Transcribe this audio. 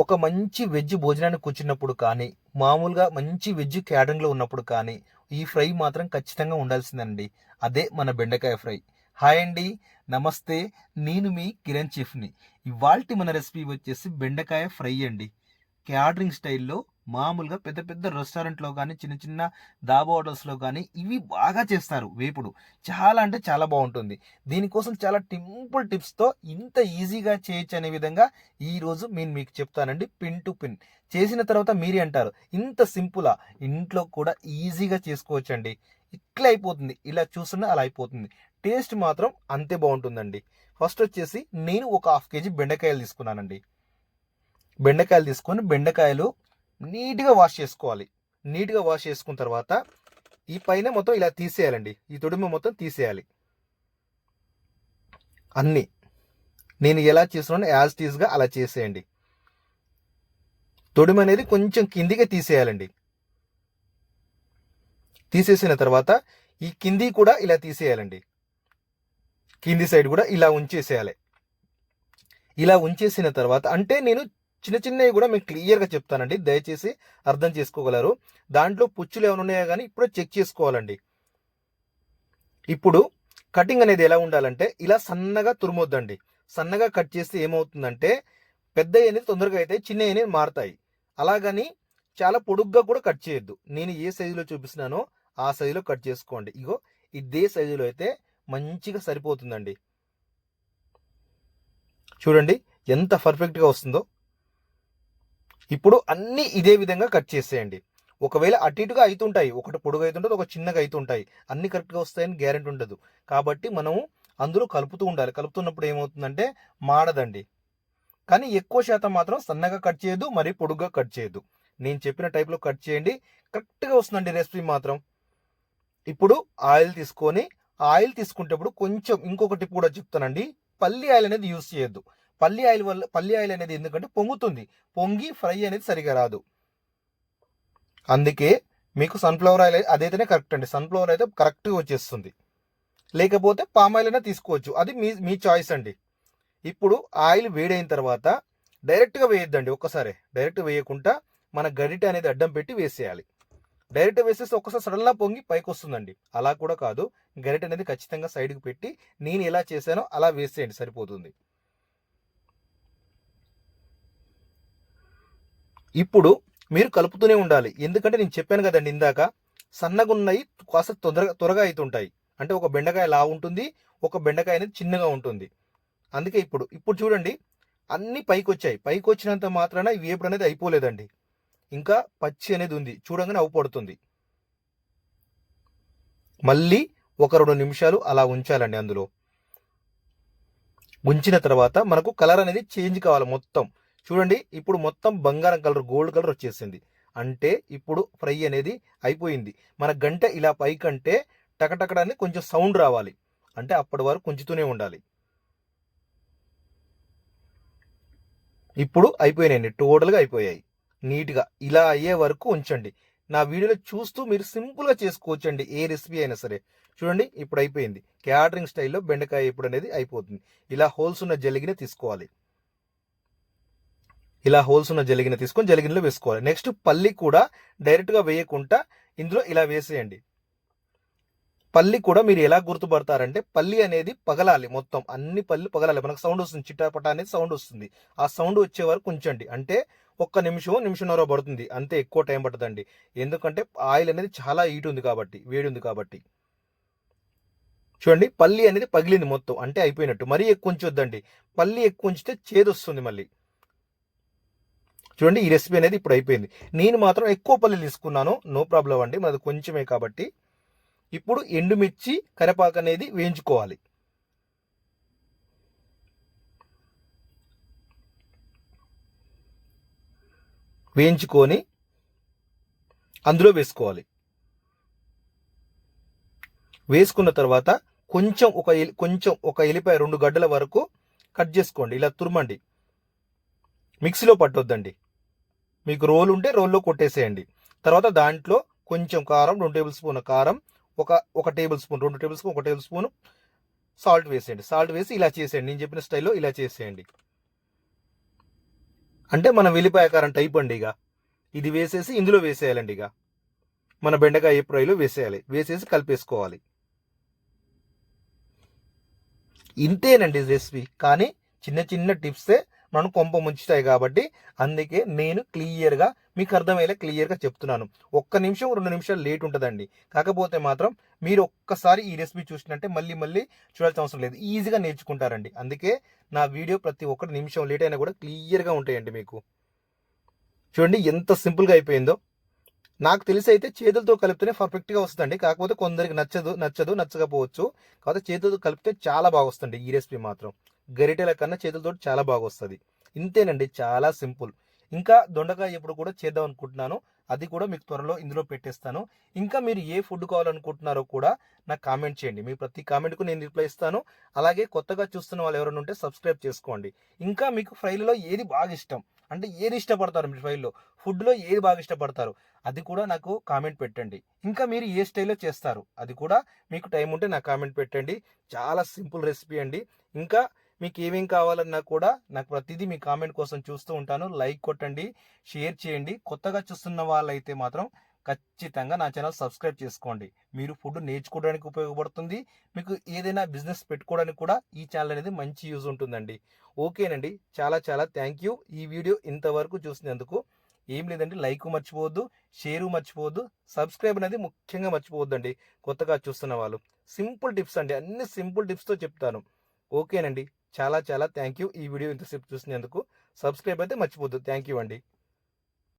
ఒక మంచి వెజ్ భోజనానికి కూర్చున్నప్పుడు కానీ, మామూలుగా మంచి వెజ్ క్యాటరింగ్‌లో ఉన్నప్పుడు కానీ, ఈ ఫ్రై మాత్రం ఖచ్చితంగా ఉండాల్సిందేనండి. అదే మన బెండకాయ ఫ్రై. హాయ్ అండి. నమస్తే. నేను మీ కిరణ్ చెఫ్‌ని. ఇవాల్టి మన రెసిపీ వచ్చేసి బెండకాయ ఫ్రై అండి. క్యాటరింగ్ స్టైల్‌లో మామూలుగా పెద్ద పెద్ద రెస్టారెంట్‌లో గానీ, చిన్న చిన్న ధాబా హోటల్స్‌లో గానీ ఇవి బాగా చేస్తారు వేపుడు. చాలా అంటే చాలా బావుంటుంది. దీనికోసం చాలా సింపుల్ టిప్స్‌తో ఇంత ఈజీగా చేయొచ్చనే విధంగా ఈరోజు నేను మీకు చెప్తానండి పిన్ టు పిన్. చేసిన తర్వాత మీరే అంటారు, ఇంత సింపులా? ఇంట్లో కూడా ఈజీగా చేసుకోవచ్చండి. ఇట్లా అయిపోతుంది. ఇలా చూస్తున్నా అలా అయిపోతుంది. టేస్ట్ మాత్రం అంతే బావుంటుందండి. ఫస్ట్ వచ్చేసి నేను ఒక హాఫ్ కేజీ బెండకాయలు తీసుకున్నానండి. బెండకాయలు తీసుకొని బెండకాయలు నీట్గా వాష్ చేసుకోవాలి. నీట్గా వాష్ చేసుకున్న తర్వాత ఈ పైన మొత్తం ఇలా తీసేయాలండి. ఈ తొడిమ మొత్తం తీసేయాలి. అన్నీ నేను ఎలా చేస్తున్నానో యాజ్ టీజ్గా అలా చేసేయండి. తొడిమ అనేది కొంచెం కిందిగా తీసేయాలండి. తీసేసిన తర్వాత ఈ కింది కూడా ఇలా తీసేయాలండి. కింది సైడ్ కూడా ఇలా ఉంచేసేయాలి. ఇలా ఉంచేసిన తర్వాత అంటే నేను చిన్న చిన్నవి కూడా మీకు క్లియర్గా చెప్తానండి, దయచేసి అర్థం చేసుకోగలరు. దాంట్లో పుచ్చులు ఏమైనా ఉన్నాయో కానీ ఇప్పుడే చెక్ చేసుకోవాలండి. ఇప్పుడు కటింగ్ అనేది ఎలా ఉండాలంటే ఇలా సన్నగా తురుమొద్దండి. సన్నగా కట్ చేస్తే ఏమవుతుందంటే పెద్ద అనేది తొందరగా అయితే చిన్న అనేది మారుతాయి. అలాగని చాలా పొడుగ్గా కూడా కట్ చేయొద్దు. నేను ఏ సైజులో చూపిస్తున్నానో ఆ సైజులో కట్ చేసుకోండి. ఇగో ఇదే సైజులో అయితే మంచిగా సరిపోతుందండి. చూడండి ఎంత పర్ఫెక్ట్గా వస్తుందో. ఇప్పుడు అన్నీ ఇదే విధంగా కట్ చేసేయండి. ఒకవేళ అటు ఇటుగా అవుతుంటాయి, ఒకటి పొడుగు అవుతుంటుంది, ఒక చిన్నగా అవుతుంటాయి. అన్ని కరెక్ట్గా వస్తాయని గ్యారెంటీ ఉండదు. కాబట్టి మనము అందులో కలుపుతూ ఉండాలి. కలుపుతున్నప్పుడు ఏమవుతుందంటే మాడదండి. కానీ ఎక్కువ శాతం మాత్రం సన్నగా కట్ చేయొద్దు, మరీ పొడుగ్గా కట్ చేయొద్దు. నేను చెప్పిన టైప్లో కట్ చేయండి, కరెక్ట్గా వస్తుందండి రెసిపీ మాత్రం. ఇప్పుడు ఆయిల్ తీసుకొని, ఆయిల్ తీసుకునేటప్పుడు కొంచెం ఇంకొక టిప్ కూడా చెప్తానండి. పల్లి ఆయిల్ అనేది యూజ్ చేయొద్దు. పల్లి ఆయిల్ అనేది ఎందుకంటే పొంగుతుంది, పొంగి ఫ్రై అనేది సరిగా రాదు. అందుకే మీకు సన్ఫ్లవర్ ఆయిల్ అదైతేనే కరెక్ట్ అండి. సన్ఫ్లవర్ అయితే కరెక్ట్గా వచ్చేస్తుంది. లేకపోతే పామ్ ఆయిల్ అయినా తీసుకోవచ్చు, అది మీ మీ చాయిస్ అండి. ఇప్పుడు ఆయిల్ వేడైన తర్వాత డైరెక్ట్గా వేయొద్దండి. ఒక్కసారి డైరెక్ట్ వేయకుండా మన గరిటె అనేది అడ్డం పెట్టి వేసేయాలి. డైరెక్ట్ వేసేసి ఒక్కసారి సడన్గా పొంగి పైకి వస్తుందండి. అలా కూడా కాదు, గరిటె అనేది ఖచ్చితంగా సైడ్కి పెట్టి నేను ఎలా చేశానో అలా వేసేయండి, సరిపోతుంది. ఇప్పుడు మీరు కలుపుతూనే ఉండాలి. ఎందుకంటే నేను చెప్పాను కదండి ఇందాక, సన్నగా ఉన్నాయి కాస్త త్వరగా అవుతుంటాయి. అంటే ఒక బెండకాయ లావు ఉంటుంది, ఒక బెండకాయ అనేది చిన్నగా ఉంటుంది. అందుకే ఇప్పుడు చూడండి అన్నీ పైకి వచ్చాయి. పైకి వచ్చినంత మాత్రాన ఈ వేపుడు అనేది అయిపోలేదండి. ఇంకా పచ్చి అనేది ఉంది, చూడంగానే అవుపడుతుంది. మళ్ళీ ఒక 2 నిమిషాలు అలా ఉంచాలండి. అందులో ఉంచిన తర్వాత మనకు కలర్ అనేది చేంజ్ కావాలి మొత్తం. చూడండి ఇప్పుడు మొత్తం బంగారం కలర్, గోల్డ్ కలర్ వచ్చేసింది. అంటే ఇప్పుడు ఫ్రై అనేది అయిపోయింది. మన గంట ఇలా పైకంటే టకటకడాన్ని కొంచెం సౌండ్ రావాలి. అంటే అప్పటి వరకు కొంచుతూనే ఉండాలి. ఇప్పుడు అయిపోయినాయండి, టోటల్గా అయిపోయాయి. నీట్గా ఇలా అయ్యే వరకు ఉంచండి. నా వీడియోలో చూస్తూ మీరు సింపుల్గా చేసుకోవచ్చండి ఏ రెసిపీ అయినా సరే. చూడండి ఇప్పుడు అయిపోయింది. క్యాటరింగ్ స్టైల్లో బెండకాయ ఇప్పుడు అనేది అయిపోతుంది. ఇలా హోల్స్ ఉన్న జలిగిన తీసుకోవాలి. ఇలా హోల్స్ ఉన్న జలిగిన తీసుకొని జలిగినలో వేసుకోవాలి. నెక్స్ట్ పల్లి కూడా డైరెక్ట్గా వేయకుండా ఇందులో ఇలా వేసేయండి. పల్లి కూడా మీరు ఎలా గుర్తుపడతారంటే పల్లి అనేది పగలాలి, మొత్తం అన్ని పల్లి పగలాలి. మనకు సౌండ్ వస్తుంది, చిటాపట అనేది సౌండ్ వస్తుంది. ఆ సౌండ్ వచ్చే వరకు ఉంచండి. అంటే ఒక్క నిమిషంన్నర పడుతుంది అంతే, ఎక్కువ టైం పడుతుందండి. ఎందుకంటే ఆయిల్ అనేది చాలా హీట్ ఉంది కాబట్టి, వేడి ఉంది కాబట్టి. చూడండి పల్లి అనేది పగిలింది మొత్తం, అంటే అయిపోయినట్టు. మరీ ఎక్కువ ఉంచొద్దండి, పల్లి ఎక్కువ ఉంచితే చేదు వస్తుంది మళ్ళీ. చూడండి ఈ రెసిపీ అనేది ఇప్పుడు అయిపోయింది. నేను మాత్రం ఎక్కువ పల్లీలు తీసుకున్నాను, నో ప్రాబ్లం అండి, మనది కొంచెమే కాబట్టి. ఇప్పుడు ఎండుమిర్చి, కరివేపాకు అనేది వేయించుకోవాలి. వేయించుకొని అందులో వేసుకోవాలి. వేసుకున్న తర్వాత కొంచెం ఒక ఎల్లిపాయ 2 గడ్డల వరకు కట్ చేసుకోండి. ఇలా తురమండి, మిక్సీలో పట్టొద్దండి. మీకు రోల్ ఉంటే రోల్లో కొట్టేసేయండి. తర్వాత దాంట్లో కొంచెం కారం, 2 టేబుల్ స్పూన్ కారం, ఒక table spoon, 2 table spoon, 1 table spoon salt వేసేయండి. సాల్ట్ వేసి ఇలా చేసేయండి. నేను చెప్పిన స్టైల్లో ఇలా చేసేయండి. అంటే మన వెల్లిపాయ కారం టైప్ అండి. ఇక ఇది వేసేసి ఇందులో వేసేయాలండి. ఇక మన బెండకాయ ఫ్రైలో వేసేయాలి, వేసేసి కలిపేసుకోవాలి. ఇంతేనండి రెసిపీ. కానీ చిన్న చిన్న టిప్సే మనం కొంప ముంచుతాయి కాబట్టి అందుకే నేను క్లియర్గా మీకు అర్థమయ్యేలా క్లియర్గా చెప్తున్నాను. 1 నిమిషం 2 నిమిషాలు లేట్ ఉంటుందండి. కాకపోతే మాత్రం మీరు ఒక్కసారి ఈ రెసిపీ చూసినట్టే మళ్ళీ మళ్ళీ చూడాల్సిన అవసరం లేదు, ఈజీగా నేర్చుకుంటారండి. అందుకే నా వీడియో ప్రతి ఒక్క నిమిషం లేట్ అయినా కూడా క్లియర్గా ఉంటాయండి మీకు. చూడండి ఎంత సింపుల్గా అయిపోయిందో. నాకు తెలిసి అయితే చేతులతో కలిపితేనే పర్ఫెక్ట్గా వస్తుందండి. కాకపోతే కొందరికి నచ్చకపోవచ్చు. కాకపోతే చేతులతో కలిపితే చాలా బాగా వస్తుంది ఈ రెసిపీ మాత్రం. గరిటెల కన్నా చేతులతో చాలా బాగా వస్తుంది. ఇంతేనండి, చాలా సింపుల్. ఇంకా దొండకాయ ఎప్పుడు కూడా చేద్దాం అనుకుంటున్నాను. అది కూడా మీకు త్వరలో ఇందులో పెట్టేస్తాను. ఇంకా మీరు ఏ ఫుడ్ కావాలనుకుంటున్నారో కూడా నాకు కామెంట్ చేయండి. మీ ప్రతి కామెంట్కు నేను రిప్లై ఇస్తాను. అలాగే కొత్తగా చూస్తున్న వాళ్ళు ఎవరైనా ఉంటే సబ్స్క్రైబ్ చేసుకోండి. ఇంకా మీకు ఫ్రైలలో ఏది బాగా ఇష్టం, అంటే ఏది ఇష్టపడతారు మీరు ఫ్రైలో, ఫుడ్లో ఏది బాగా ఇష్టపడతారు అది కూడా నాకు కామెంట్ పెట్టండి. ఇంకా మీరు ఏ స్టైల్లో చేస్తారు అది కూడా మీకు టైం ఉంటే నాకు కామెంట్ పెట్టండి. చాలా సింపుల్ రెసిపీ అండి. ఇంకా మీకు ఏమేం కావాలన్నా కూడా నాకు ప్రతిదీ మీ కామెంట్ కోసం చూస్తూ ఉంటాను. లైక్ కొట్టండి, షేర్ చేయండి. కొత్తగా చూస్తున్న వాళ్ళైతే మాత్రం ఖచ్చితంగా నా ఛానల్ సబ్స్క్రైబ్ చేసుకోండి. మీరు ఫుడ్ నేర్చుకోవడానికి ఉపయోగపడుతుంది. మీకు ఏదైనా బిజినెస్ పెట్టుకోవడానికి కూడా ఈ ఛానల్ అనేది మంచి యూజ్ ఉంటుందండి. ఓకేనండి, చాలా చాలా థ్యాంక్ యూ ఈ వీడియో ఇంతవరకు చూసినందుకు. ఏం లేదండి, లైక్ మర్చిపోవద్దు, షేరు మర్చిపోవద్దు, సబ్స్క్రైబ్ అనేది ముఖ్యంగా మర్చిపోవద్దండి. కొత్తగా చూస్తున్న వాళ్ళు సింపుల్ టిప్స్ అండి, అన్ని సింపుల్ టిప్స్తో చెప్తాను. ఓకేనండి, చాలా చాలా థ్యాంక్ యూ ఈ వీడియో ఇంతసేపు చూసినందుకు. సబ్స్క్రైబ్ అయితే మర్చిపోవద్దు. థ్యాంక్ యూ అండి.